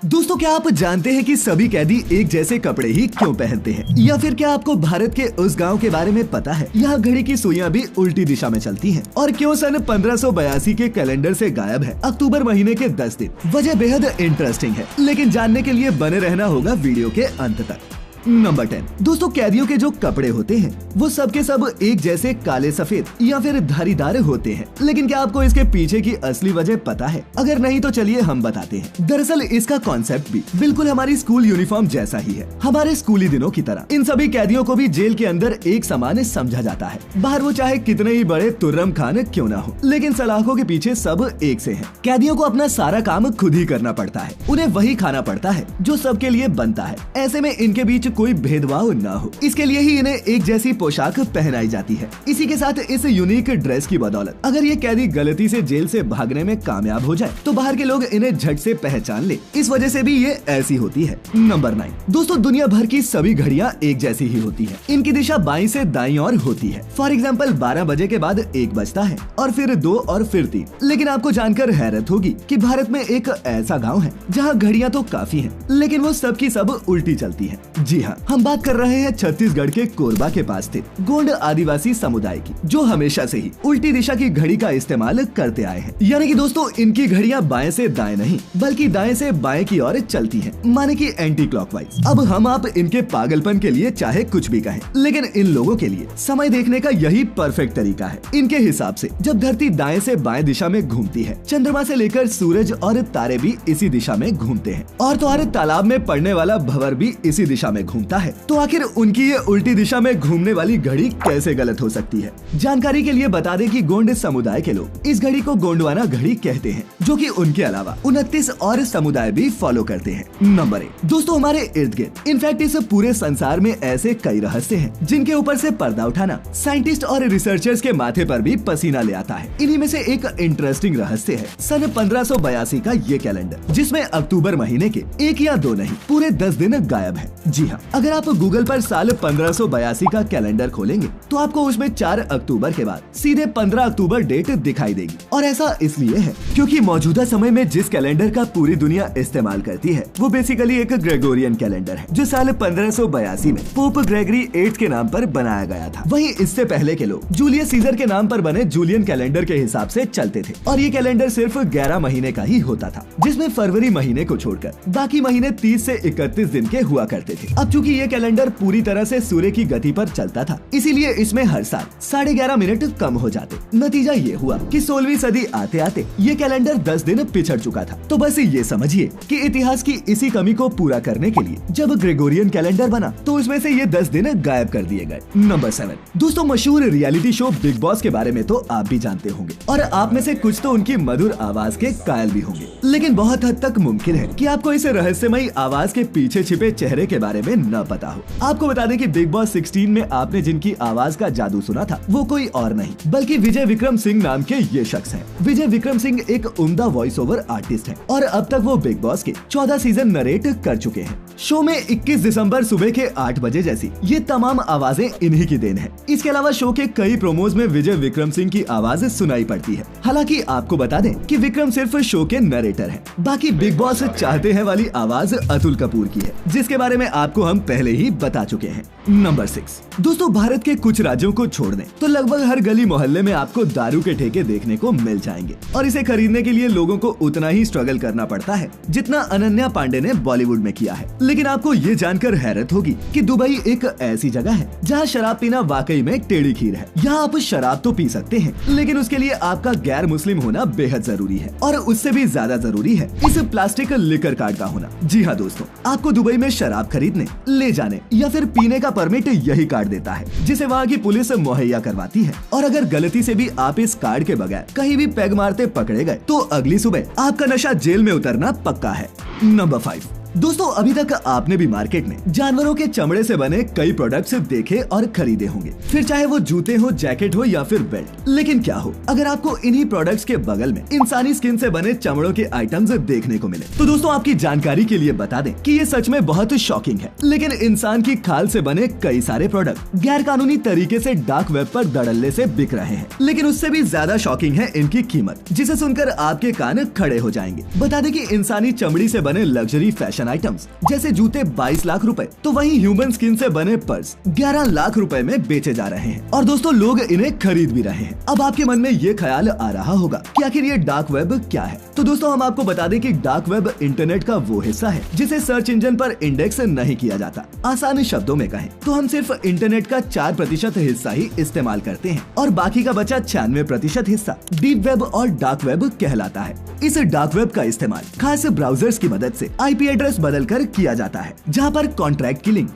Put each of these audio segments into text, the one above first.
दोस्तों, क्या आप जानते हैं कि सभी कैदी एक जैसे कपड़े ही क्यों पहनते हैं? या फिर क्या आपको भारत के उस गांव के बारे में पता है यहाँ घड़ी की सुइयां भी उल्टी दिशा में चलती हैं? और क्यों सन 1582 के कैलेंडर से गायब है अक्टूबर महीने के 10 दिन? वजह बेहद इंटरेस्टिंग है, लेकिन जानने के लिए बने रहना होगा वीडियो के अंत तक। नंबर 10। दोस्तों, कैदियों के जो कपड़े होते हैं वो सब के सब एक जैसे काले सफेद या फिर धारीदार होते हैं, लेकिन क्या आपको इसके पीछे की असली वजह पता है? अगर नहीं तो चलिए हम बताते हैं। दरअसल इसका कॉन्सेप्ट भी बिल्कुल हमारी स्कूल यूनिफॉर्म जैसा ही है। हमारे स्कूली दिनों की तरह इन सभी कैदियों को भी जेल के अंदर एक समान समझा जाता है। बाहर वो चाहे कितने ही बड़े तुर्रम खान क्यों ना हो, लेकिन सलाखों के पीछे सब एक से हैं। कैदियों को अपना सारा काम खुद ही करना पड़ता है, उन्हें वही खाना पड़ता है जो सबके लिए बनता है। ऐसे में इनके बीच कोई भेदभाव ना हो, इसके लिए ही इन्हें एक जैसी पोशाक पहनाई जाती है। इसी के साथ इस यूनिक ड्रेस की बदौलत अगर ये कैदी गलती से जेल से भागने में कामयाब हो जाए तो बाहर के लोग इन्हें झट से पहचान ले। इस वजह से भी ये ऐसी होती है। नंबर 9। दोस्तों, दुनिया भर की सभी घड़ियां एक जैसी ही होती है। इनकी दिशा बाईं से दाईं ओर होती है। फॉर एग्जाम्पल 12 बजे के बाद 1 बजता है और फिर 2 और फिर 3। लेकिन आपको जानकर हैरत होगी कि भारत में एक ऐसा गाँव है जहाँ घड़ियां तो काफी है, लेकिन वो सबकी सब उल्टी चलती है। जी हाँ, हम बात कर रहे हैं छत्तीसगढ़ के कोरबा के पास स्थित गोंड आदिवासी समुदाय की, जो हमेशा से ही उल्टी दिशा की घड़ी का इस्तेमाल करते आए हैं। यानी कि दोस्तों, इनकी घड़ियां बाएं से दाएं नहीं बल्कि दाएं से बाएं की ओर चलती हैं, माने कि एंटी क्लॉकवाइज। अब हम आप इनके पागलपन के लिए चाहे कुछ भी कहें, लेकिन इन लोगों के लिए समय देखने का यही परफेक्ट तरीका है। इनके हिसाब से जब धरती दाएं से बाएं दिशा में घूमती है, चंद्रमा से लेकर सूरज और तारे भी इसी दिशा में घूमते हैं, और तो और तालाब में पड़ने वाला भंवर भी इसी दिशा में घूमता है। तो आखिर उनकी ये उल्टी दिशा में घूमने वाली घड़ी कैसे गलत हो सकती है? जानकारी के लिए बता दें कि गोंड समुदाय के लोग इस घड़ी को गोंडवाना घड़ी कहते हैं, जो कि उनके अलावा 29 और समुदाय भी फॉलो करते हैं। नंबर 1। दोस्तों, हमारे इर्द गिर्द इनफैक्ट इस पूरे संसार में ऐसे कई रहस्य हैं जिनके ऊपर से पर्दा उठाना साइंटिस्ट और रिसर्चर्स के माथे पर भी पसीना ले आता है। इन्हीं में से एक इंटरेस्टिंग रहस्य है सन 1582 का ये कैलेंडर, जिसमें अक्टूबर महीने के 1 या 2 नहीं पूरे 10 दिन गायब है। जी हाँ, अगर आप गूगल पर साल 1582 का कैलेंडर खोलेंगे तो आपको उसमें 4 अक्टूबर के बाद सीधे 15 अक्टूबर डेट दिखाई देगी। और ऐसा इसलिए है क्योंकि मौजूदा समय में जिस कैलेंडर का पूरी दुनिया इस्तेमाल करती है वो बेसिकली एक ग्रेगोरियन कैलेंडर है, जो साल 1582 में पोप ग्रेगरी 8 के नाम पर बनाया गया था। वहीं इससे पहले के लोग जूलियस सीजर के नाम पर बने जूलियन कैलेंडर के हिसाब से चलते थे, और ये कैलेंडर सिर्फ 11 महीने का ही होता था, जिसमें फरवरी महीने को छोड़कर बाकी महीने 30 से 31 दिन के हुआ करते थे। अब चूंकि ये कैलेंडर पूरी तरह से सूर्य की गति पर चलता था, इसीलिए इसमें हर साल 11.5 मिनट कम हो जाते। नतीजा ये हुआ कि 16वीं सदी आते आते ये कैलेंडर 10 दिन पिछड़ चुका था। तो बस ये समझिए कि इतिहास की इसी कमी को पूरा करने के लिए जब ग्रेगोरियन कैलेंडर बना तो उसमें से ये 10 दिन गायब कर दिए गए। नंबर 7। दोस्तों, मशहूर रियलिटी शो बिग बॉस के बारे में तो आप भी जानते होंगे, और आप में से कुछ तो उनकी मधुर आवाज के कायल भी होंगे, लेकिन बहुत हद तक मुमकिन है कि आपको इस रहस्यमयी आवाज के पीछे छिपे चेहरे के बारे में न पता हो। आपको बता दें कि बिग बॉस 16 में आपने जिनकी आवाज का जादू सुना था वो कोई और नहीं बल्कि विजय विक्रम सिंह नाम के ये शख्स हैं। विजय विक्रम सिंह एक उम्दा वॉइस ओवर आर्टिस्ट हैं और अब तक वो बिग बॉस के 14 सीजन नरेट कर चुके हैं। शो में 21 दिसंबर सुबह के 8 बजे जैसी ये तमाम आवाजें इन्हीं की देन है। इसके अलावा शो के कई प्रोमोज में विजय विक्रम सिंह की आवाज सुनाई पड़ती है। हालांकि आपको बता दें कि विक्रम सिर्फ शो के नरेटर हैं। बाकी बिग बॉस चाहते हैं वाली आवाज अतुल कपूर की है, जिसके बारे में आपको हम पहले ही बता चुके हैं। नंबर 6। दोस्तों, भारत के कुछ राज्यों को छोड़ दें तो लगभग हर गली मोहल्ले में आपको दारू के ठेके देखने को मिल जाएंगे, और इसे खरीदने के लिए लोगों को उतना ही स्ट्रगल करना पड़ता है जितना अनन्या पांडे ने बॉलीवुड में किया है। लेकिन आपको ये जानकर हैरत होगी कि दुबई एक ऐसी जगह है जहाँ शराब पीना वाकई में टेढ़ी खीर है। यहाँ आप शराब तो पी सकते हैं, लेकिन उसके लिए आपका गैर मुस्लिम होना बेहद जरूरी है, और उससे भी ज्यादा जरूरी है इस प्लास्टिक लिकर कार्ड का होना। जी हाँ दोस्तों, आपको दुबई में शराब खरीदने, ले जाने या फिर पीने का परमिट यही कार्ड देता है, जिसे वहाँ की पुलिस मुहैया करवाती है। और अगर गलती से भी आप इस कार्ड के बगैर कहीं भी पैग मारते पकड़े गए तो अगली सुबह आपका नशा जेल में उतरना पक्का है। नंबर 5। दोस्तों अभी तक आपने भी मार्केट में जानवरों के चमड़े से बने कई प्रोडक्ट्स देखे और खरीदे होंगे, फिर चाहे वो जूते हो, जैकेट हो या फिर बेल्ट। लेकिन क्या हो अगर आपको इन्हीं प्रोडक्ट्स के बगल में इंसानी स्किन से बने चमड़ों के आइटम्स देखने को मिले। तो दोस्तों आपकी जानकारी के लिए बता दें कि ये सच में बहुत शॉकिंग है। लेकिन इंसान की खाल से बने कई सारे प्रोडक्ट गैर कानूनी तरीके से डार्क वेब पर धड़ल्ले से बिक रहे हैं। लेकिन उससे भी ज्यादा शॉकिंग है इनकी कीमत, जिसे सुनकर आपके कान खड़े हो जाएंगे। बता दें कि इंसानी चमड़ी से बने लग्जरी फैशन आइटम्स जैसे जूते 22 लाख रुपए, तो वहीं ह्यूमन स्किन से बने पर्स 11 लाख रुपए में बेचे जा रहे हैं। और दोस्तों लोग इन्हें खरीद भी रहे हैं। अब आपके मन में ये ख्याल आ रहा होगा कि आखिर ये डार्क वेब क्या है। तो दोस्तों हम आपको बता दें कि डार्क वेब इंटरनेट का वो हिस्सा है जिसे सर्च इंजन पर इंडेक्स नहीं किया जाता। आसान शब्दों में कहें तो हम सिर्फ इंटरनेट का 4% हिस्सा ही इस्तेमाल करते हैं और बाकी का बचा 96% हिस्सा डीप वेब और डार्क वेब कहलाता है। इस डार्क वेब का इस्तेमाल खास ब्राउजर्स की मदद से IP एड्रेस बदलकर किया जाता है, जहां पर कॉन्ट्रैक्ट किलिंग,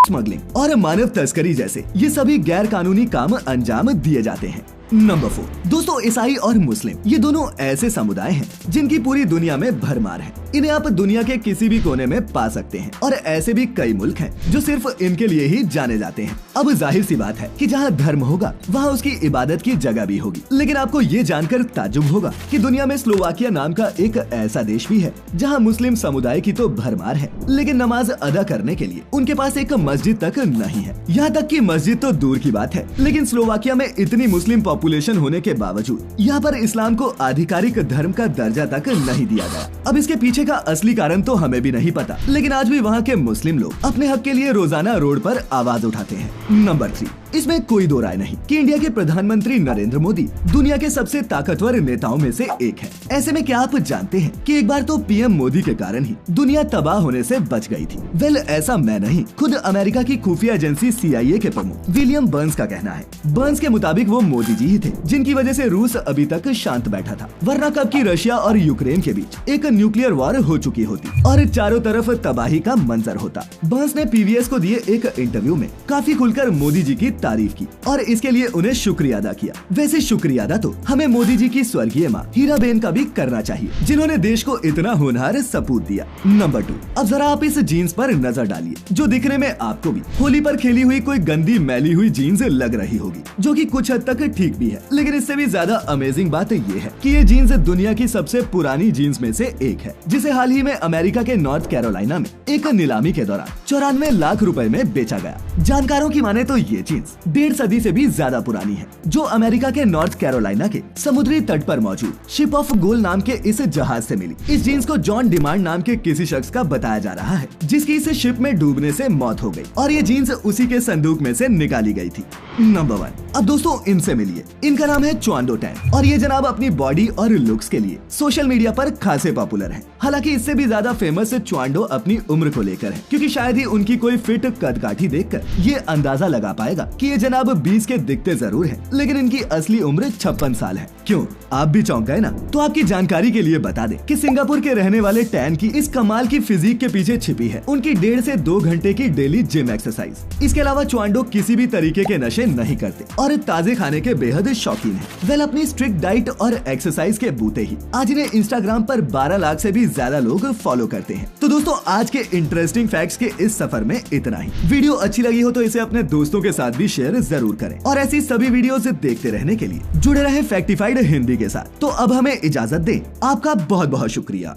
स्मगलिंग और मानव तस्करी जैसे ये सभी गैर कानूनी काम अंजाम दिए जाते हैं। नंबर 4 दोस्तों ईसाई और मुस्लिम ये दोनों ऐसे समुदाय हैं जिनकी पूरी दुनिया में भरमार है। इन्हें आप दुनिया के किसी भी कोने में पा सकते हैं और ऐसे भी कई मुल्क हैं जो सिर्फ इनके लिए ही जाने जाते हैं। अब जाहिर सी बात है कि जहाँ धर्म होगा वहाँ उसकी इबादत की जगह भी होगी। लेकिन आपको ये जानकर ताज्जुब होगा कि दुनिया में स्लोवाकिया नाम का एक ऐसा देश भी है जहाँ मुस्लिम समुदाय की तो भरमार है, लेकिन नमाज अदा करने के लिए उनके पास एक मस्जिद तक नहीं है। यहाँ तक कि मस्जिद तो दूर की बात है, लेकिन स्लोवाकिया में इतनी मुस्लिम पॉपुलेशन होने के बावजूद यहाँ पर इस्लाम को आधिकारिक धर्म का दर्जा तक नहीं दिया गया। अब इसके पीछे का असली कारण तो हमें भी नहीं पता, लेकिन आज भी वहाँ के मुस्लिम लोग अपने हक के लिए रोजाना रोड पर आवाज उठाते हैं। नंबर 3 इसमें कोई दो राय नहीं कि इंडिया के प्रधानमंत्री नरेंद्र मोदी दुनिया के सबसे ताकतवर नेताओं में से एक है। ऐसे में क्या आप जानते हैं कि एक बार तो PM मोदी के कारण ही दुनिया तबाह होने से बच गई थी। वेल ऐसा मैं नहीं, खुद अमेरिका की खुफिया एजेंसी CIA के प्रमुख विलियम बर्न्स का कहना है। बर्न्स के मुताबिक वो मोदी जी ही थे जिनकी वजह से रूस अभी तक शांत बैठा था, वरना कब की रशिया और यूक्रेन के बीच एक न्यूक्लियर वॉर हो चुकी होती और चारों तरफ तबाही का मंजर होता। बर्न्स ने PBS को दिए एक इंटरव्यू में काफी खुलकर मोदी जी की तारीफ की और इसके लिए उन्हें शुक्रिया अदा किया। वैसे शुक्रिया अदा तो हमें मोदी जी की स्वर्गीय माँ हीराबेन का भी करना चाहिए, जिन्होंने देश को इतना होनहार सपूत दिया। नंबर 2 अब जरा आप इस जीन्स पर नजर डालिए, जो दिखने में आपको भी होली पर खेली हुई कोई गंदी मैली हुई जीन्स लग रही होगी, जो कि कुछ हद तक ठीक भी है। लेकिन इससे भी ज्यादा अमेजिंग बात ये है कि ये जीन्स दुनिया की सबसे पुरानी जीन्स में से एक है, जिसे हाल ही में अमेरिका के नॉर्थ कैरोलिना में एक नीलामी के दौरान 94 लाख रुपए में बेचा गया। जानकारों की माने तो ये जीन्स 1.5 सदी से भी ज्यादा पुरानी है, जो अमेरिका के नॉर्थ कैरोलिना के समुद्री तट पर मौजूद शिप ऑफ गोल नाम के इस जहाज से मिली। इस जीन्स को जॉन डिमांड नाम के किसी शख्स का बताया जा रहा है, जिसकी इस शिप में डूबने से मौत हो गई और ये जीन्स उसी के संदूक में से निकाली गई थी। नंबर 1 अब दोस्तों इनसे मिलिए। इनका नाम है च्वांडो टैन और ये जनाब अपनी बॉडी और लुक्स के लिए सोशल मीडिया पर खासे पॉपुलर है। हालांकि इससे भी ज्यादा फेमस च्वांडो अपनी उम्र को लेकर है, क्योंकि शायद ही उनकी कोई फिट कदकाठी देखकर ये अंदाजा लगा पाएगा कि ये जनाब 20 के दिखते जरूर हैं, लेकिन इनकी असली उम्र 56 साल है। क्यों आप भी चौंक गए ना? तो आपकी जानकारी के लिए बता दें कि सिंगापुर के रहने वाले टैन की इस कमाल की फिजिक के पीछे छिपी है उनकी 1.5 से 2 घंटे की डेली जिम एक्सरसाइज। इसके अलावा च्वांडो किसी भी तरीके के नशे नहीं करते और ताजे खाने के बेहद शौकीन है। वेल अपनी स्ट्रिक्ट डाइट और एक्सरसाइज के बूते ही आज इन्हें इंस्टाग्राम पर 12 लाख से भी ज्यादा लोग फॉलो करते हैं। तो दोस्तों आज के इंटरेस्टिंग फैक्ट्स के इस सफर में इतना ही। वीडियो अच्छी लगी हो तो इसे अपने दोस्तों के साथ भी शेयर जरूर करें और ऐसी सभी वीडियोस देखते रहने के लिए जुड़े रहे फैक्टिफाइड हिंदी के साथ। तो अब हमें इजाजत दें, आपका बहुत बहुत शुक्रिया।